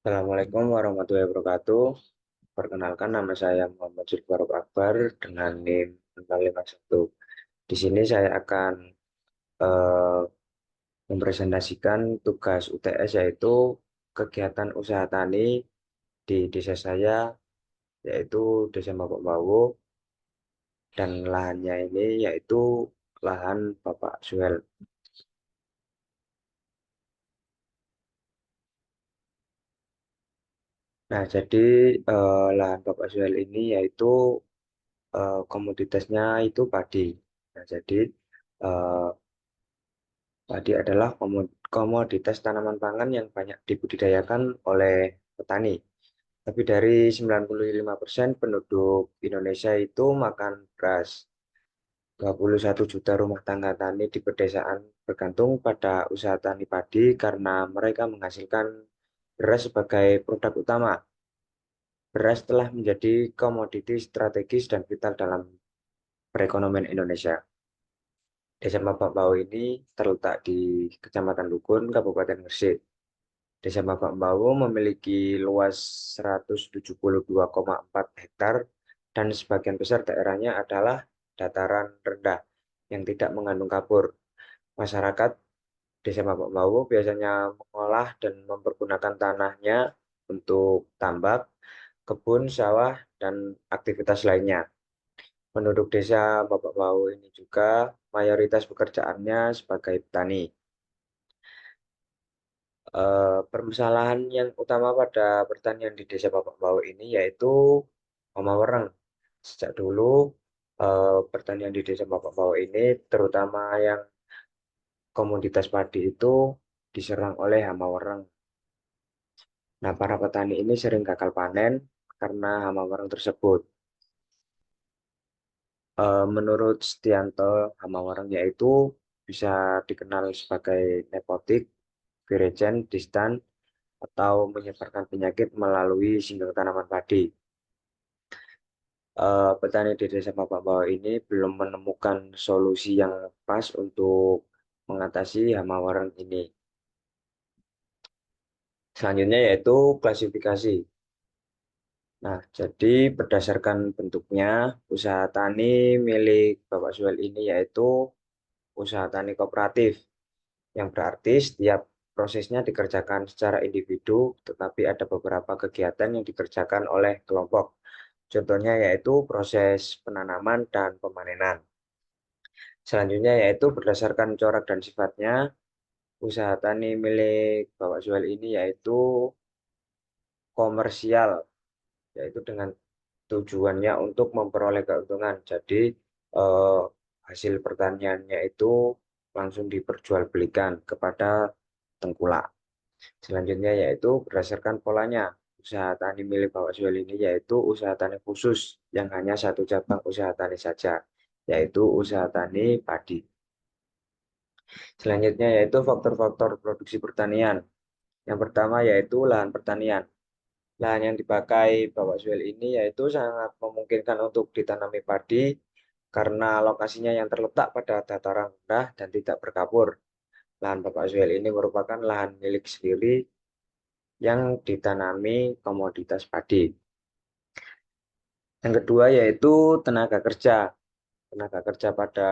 Assalamualaikum warahmatullahi wabarakatuh. Perkenalkan nama saya Muhammad Zulfar Akbar dengan NIM 051. Di sini saya akan eh, mempresentasikan tugas UTS yaitu kegiatan usaha tani di desa saya yaitu Desa Bapak Bawo dan lahannya ini yaitu lahan Bapak Suhel. Nah, jadi lahan Bapak Suhel ini yaitu komoditasnya itu padi. Nah, jadi eh, padi adalah komoditas tanaman pangan yang banyak dibudidayakan oleh petani. Tapi dari 95% penduduk Indonesia itu makan beras. 21 juta rumah tangga tani di pedesaan bergantung pada usaha tani padi karena mereka menghasilkan beras sebagai produk utama. Beras telah menjadi komoditi strategis dan vital dalam perekonomian Indonesia. Desa Mabakbau ini terletak di Kecamatan Lukun, Kabupaten Gresik. Desa Mabakbau memiliki luas 172,4 hektar dan sebagian besar daerahnya adalah dataran rendah yang tidak mengandung kapur. Masyarakat Desa Mabakbau biasanya mengolah dan mempergunakan tanahnya untuk tambak, kebun, sawah, dan aktivitas lainnya. Penduduk desa Bau ini juga mayoritas pekerjaannya sebagai petani. Permasalahan yang utama pada pertanian di desa Bau ini yaitu hama wereng. Sejak dulu pertanian di desa Bau ini terutama yang komoditas padi itu diserang oleh hama wereng. Nah, para petani ini sering gagal panen karena hama wereng tersebut. Menurut Stianto, hama warang yaitu bisa dikenal sebagai nepotik, virulen, distan, atau menyebarkan penyakit melalui singgang tanaman padi. Petani di desa Bapak Bawah ini belum menemukan solusi yang pas untuk mengatasi hama warang ini. Selanjutnya yaitu klasifikasi. Nah, jadi berdasarkan bentuknya, usaha tani milik Bapak Suel ini yaitu usaha tani kooperatif, yang berarti setiap prosesnya dikerjakan secara individu, tetapi ada beberapa kegiatan yang dikerjakan oleh kelompok. Contohnya yaitu proses penanaman dan pemanenan. Selanjutnya yaitu berdasarkan corak dan sifatnya, usaha tani milik Bapak Zuel ini yaitu komersial, yaitu dengan tujuannya untuk memperoleh keuntungan. Jadi eh, hasil pertaniannya itu langsung diperjualbelikan kepada tengkulak. Selanjutnya yaitu berdasarkan polanya. Usaha tani milik Bapak Zuel ini yaitu usaha tani khusus yang hanya satu cabang usaha tani saja, yaitu usaha tani padi. Selanjutnya yaitu faktor-faktor produksi pertanian. Yang pertama yaitu lahan pertanian. Lahan yang dipakai Bapak Zuel ini yaitu sangat memungkinkan untuk ditanami padi karena lokasinya yang terletak pada dataran rendah dan tidak berkapur. Lahan Bapak Zuel ini merupakan lahan milik sendiri yang ditanami komoditas padi. Yang kedua yaitu tenaga kerja. Tenaga kerja pada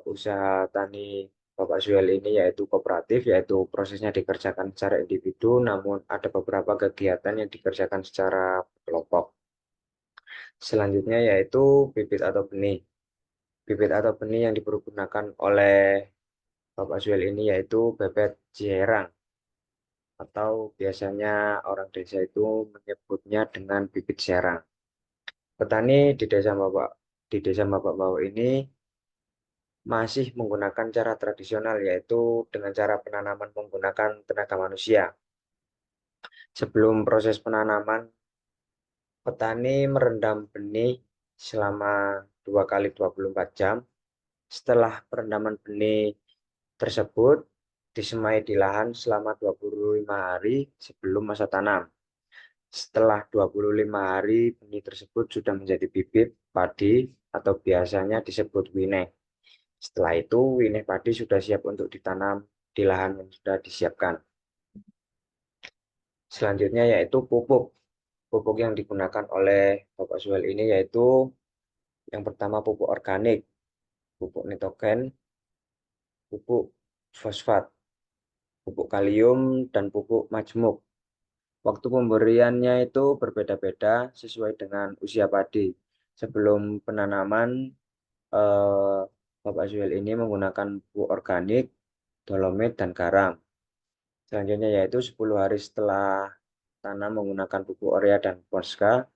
usaha tani Bapak Zuel ini yaitu kooperatif, yaitu prosesnya dikerjakan secara individu, namun ada beberapa kegiatan yang dikerjakan secara kelompok. Selanjutnya yaitu bibit atau benih. Bibit atau benih yang dipergunakan oleh Bapak Zuel ini yaitu bebek Ciherang, atau biasanya orang desa itu menyebutnya dengan bibit serang. Petani di desa Bapak Bau ini masih menggunakan cara tradisional yaitu dengan cara penanaman menggunakan tenaga manusia. Sebelum proses penanaman, petani merendam benih selama 2 kali 24 jam. Setelah perendaman benih tersebut disemai di lahan selama 25 hari sebelum masa tanam. Setelah 25 hari benih tersebut sudah menjadi bibit padi atau biasanya disebut winek. Setelah itu, winih padi sudah siap untuk ditanam di lahan yang sudah disiapkan. Selanjutnya yaitu pupuk. Pupuk yang digunakan oleh Bapak Suhel ini yaitu yang pertama pupuk organik, pupuk nitrogen, pupuk fosfat, pupuk kalium, dan pupuk majmuk. Waktu pemberiannya itu berbeda-beda sesuai dengan usia padi. Sebelum penanaman, eh, Bapak Suhel ini menggunakan pupuk organik, dolomit, dan garam. Selanjutnya yaitu 10 hari setelah tanam menggunakan pupuk urea dan fosca,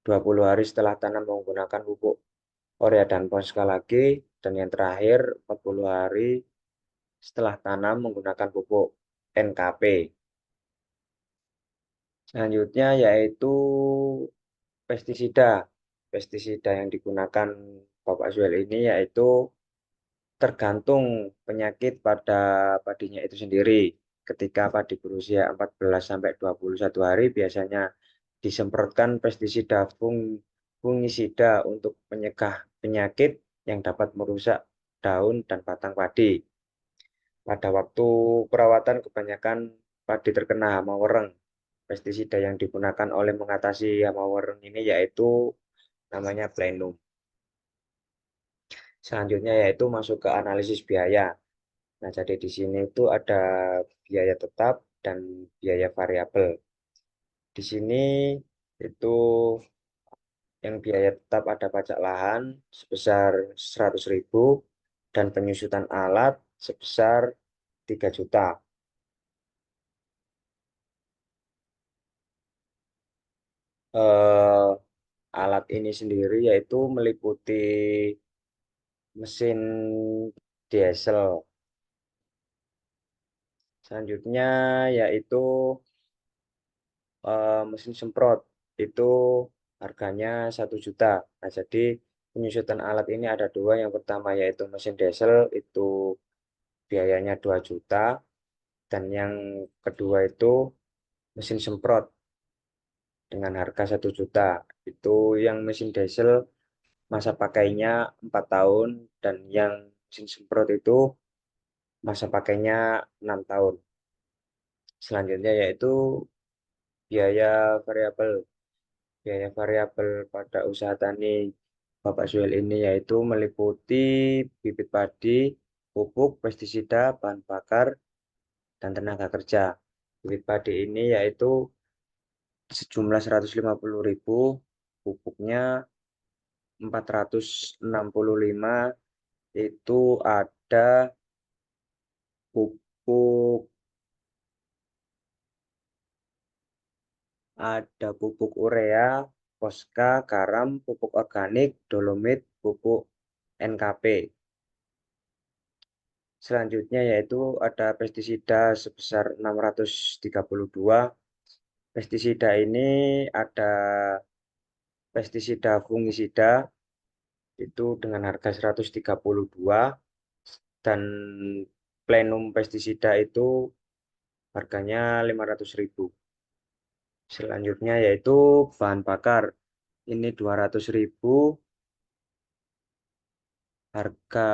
20 hari setelah tanam menggunakan pupuk urea dan fosca lagi, dan yang terakhir 40 hari setelah tanam menggunakan pupuk NKP. Selanjutnya yaitu pestisida. Pestisida yang digunakan Bapak Zuel ini yaitu tergantung penyakit pada padinya itu sendiri. Ketika padi berusia 14 sampai 21 hari biasanya disemprotkan pestisida fungisida untuk mencegah penyakit yang dapat merusak daun dan batang padi. Pada waktu perawatan kebanyakan padi terkena hama wereng. Pestisida yang digunakan oleh mengatasi hama wereng ini yaitu namanya plenum. Selanjutnya yaitu masuk ke analisis biaya. Nah, jadi di sini itu ada biaya tetap dan biaya variabel. Di sini itu yang biaya tetap ada pajak lahan sebesar 100.000 dan penyusutan alat sebesar 3 juta. Eh, Alat ini sendiri yaitu meliputi mesin diesel. Selanjutnya yaitu mesin semprot itu harganya 1 juta. Nah, jadi penyusutan alat ini ada dua. Yang pertama yaitu mesin diesel itu biayanya 2 juta dan yang kedua itu mesin semprot dengan harga 1 juta. Itu yang mesin diesel masa pakainya 4 tahun dan yang mesin semprot itu masa pakainya 6 tahun. Selanjutnya yaitu biaya variabel. Biaya variabel pada usaha tani Bapak Zuel ini yaitu meliputi bibit padi, pupuk, pestisida, bahan bakar, dan tenaga kerja. Bibit padi ini yaitu sejumlah 150.000, pupuknya 465, itu ada pupuk pupuk urea, fosca, garam, pupuk organik, dolomit, pupuk NKP. Selanjutnya yaitu ada pestisida sebesar 632. Pestisida ini ada pestisida fungisida itu dengan harga 132 dan plenum pestisida itu harganya 500.000. Selanjutnya yaitu bahan bakar. Ini 200.000 harga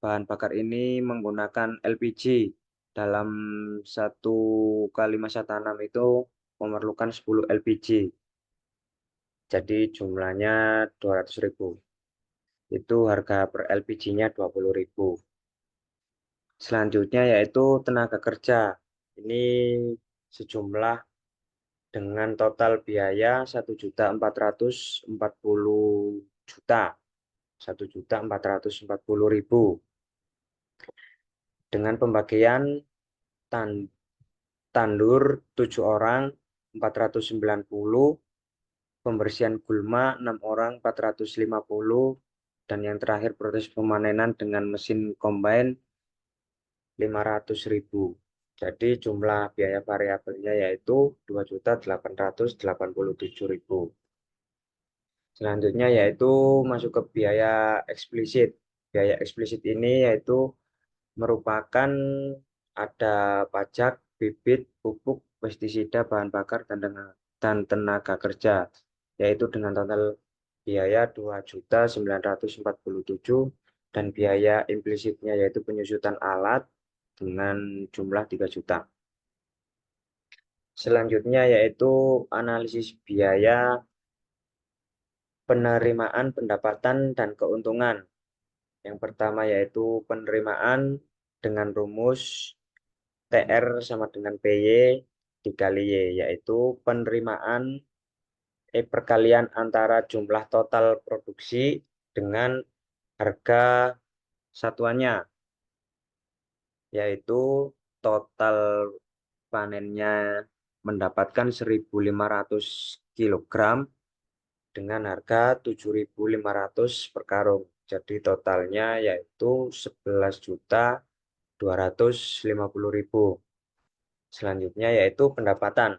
bahan bakar ini menggunakan LPG dalam satu kali masa tanam itu memerlukan 10 LPG. Jadi jumlahnya 200.000. Itu harga per LPG-nya 20.000. Selanjutnya yaitu tenaga kerja. Ini sejumlah dengan total biaya 1.440.000. 1.440.000 dengan pembagian tan- tandur 7 orang 490, pembersihan gulma 6 orang 450, dan yang terakhir proses pemanenan dengan mesin combine 500.000. Jadi jumlah biaya variabelnya yaitu 2.887.000. Selanjutnya yaitu masuk ke biaya eksplisit. Biaya eksplisit ini yaitu merupakan ada pajak, bibit, pupuk, pestisida, bahan bakar, dan tenaga kerja, yaitu dengan total biaya 2.947 dan biaya implisitnya yaitu penyusutan alat dengan jumlah 3 juta. Selanjutnya yaitu analisis biaya penerimaan pendapatan dan keuntungan. Yang pertama yaitu penerimaan dengan rumus TR sama dengan PY dikali Y, yaitu penerimaan perkalian antara jumlah total produksi dengan harga satuannya, yaitu total panennya mendapatkan 1.500 kilogram dengan harga 7.500 per karung. Jadi totalnya yaitu 11.250.000. Selanjutnya yaitu pendapatan.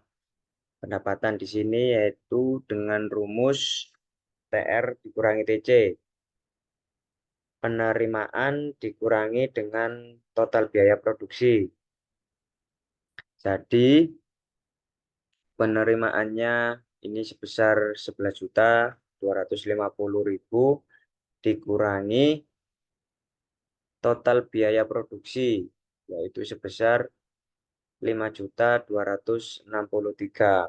Pendapatan di sini yaitu dengan rumus TR dikurangi TC. Penerimaan dikurangi dengan total biaya produksi. Jadi penerimaannya ini sebesar 11.250.000 dikurangi total biaya produksi yaitu sebesar 5.263.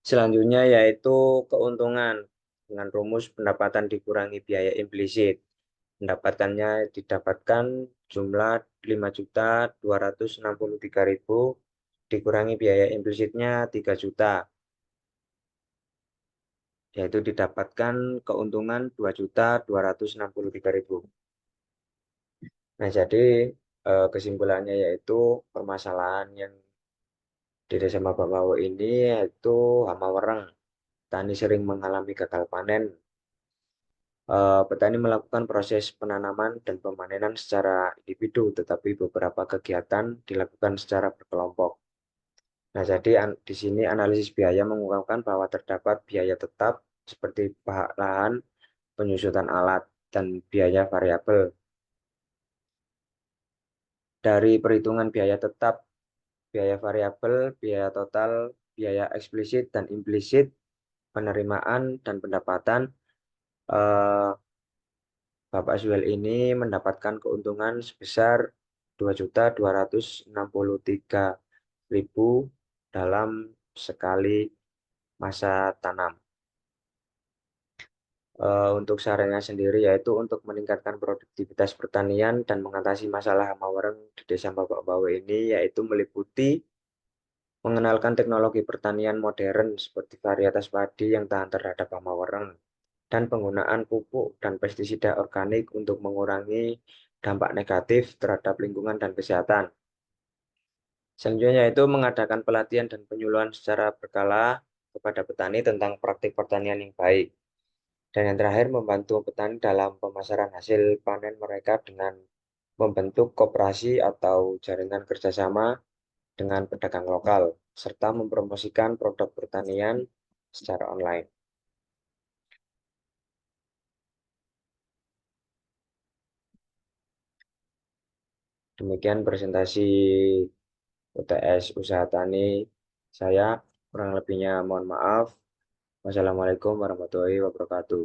Selanjutnya yaitu keuntungan dengan rumus pendapatan dikurangi biaya implisit. Pendapatannya didapatkan jumlah 5.263.000 dikurangi biaya implisitnya 3 juta, yaitu didapatkan keuntungan 2.263.000. Nah, jadi kesimpulannya yaitu permasalahan yang di Desa Mabamawo ini yaitu hama wereng. Petani sering mengalami gagal panen. Petani melakukan proses penanaman dan pemanenan secara individu, tetapi beberapa kegiatan dilakukan secara berkelompok. Nah, jadi di sini analisis biaya mengungkapkan bahwa terdapat biaya tetap seperti lahan, penyusutan alat, dan biaya variabel. Dari perhitungan biaya tetap, biaya variabel, biaya total, biaya eksplisit dan implisit, penerimaan dan pendapatan, eh, Bapak Zuel ini mendapatkan keuntungan sebesar 2.263.000 dalam sekali masa tanam. Untuk sarannya sendiri yaitu untuk meningkatkan produktivitas pertanian dan mengatasi masalah hama wareng di Desa Bapak Bawe ini yaitu meliputi mengenalkan teknologi pertanian modern seperti varietas padi yang tahan terhadap hama wareng dan penggunaan pupuk dan pestisida organik untuk mengurangi dampak negatif terhadap lingkungan dan kesehatan. Selanjutnya yaitu mengadakan pelatihan dan penyuluhan secara berkala kepada petani tentang praktik pertanian yang baik. Dan yang terakhir, membantu petani dalam pemasaran hasil panen mereka dengan membentuk koperasi atau jaringan kerjasama dengan pedagang lokal, serta mempromosikan produk pertanian secara online. Demikian presentasi UTS Usaha Tani saya, kurang lebihnya mohon maaf. Wassalamualaikum warahmatullahi wabarakatuh.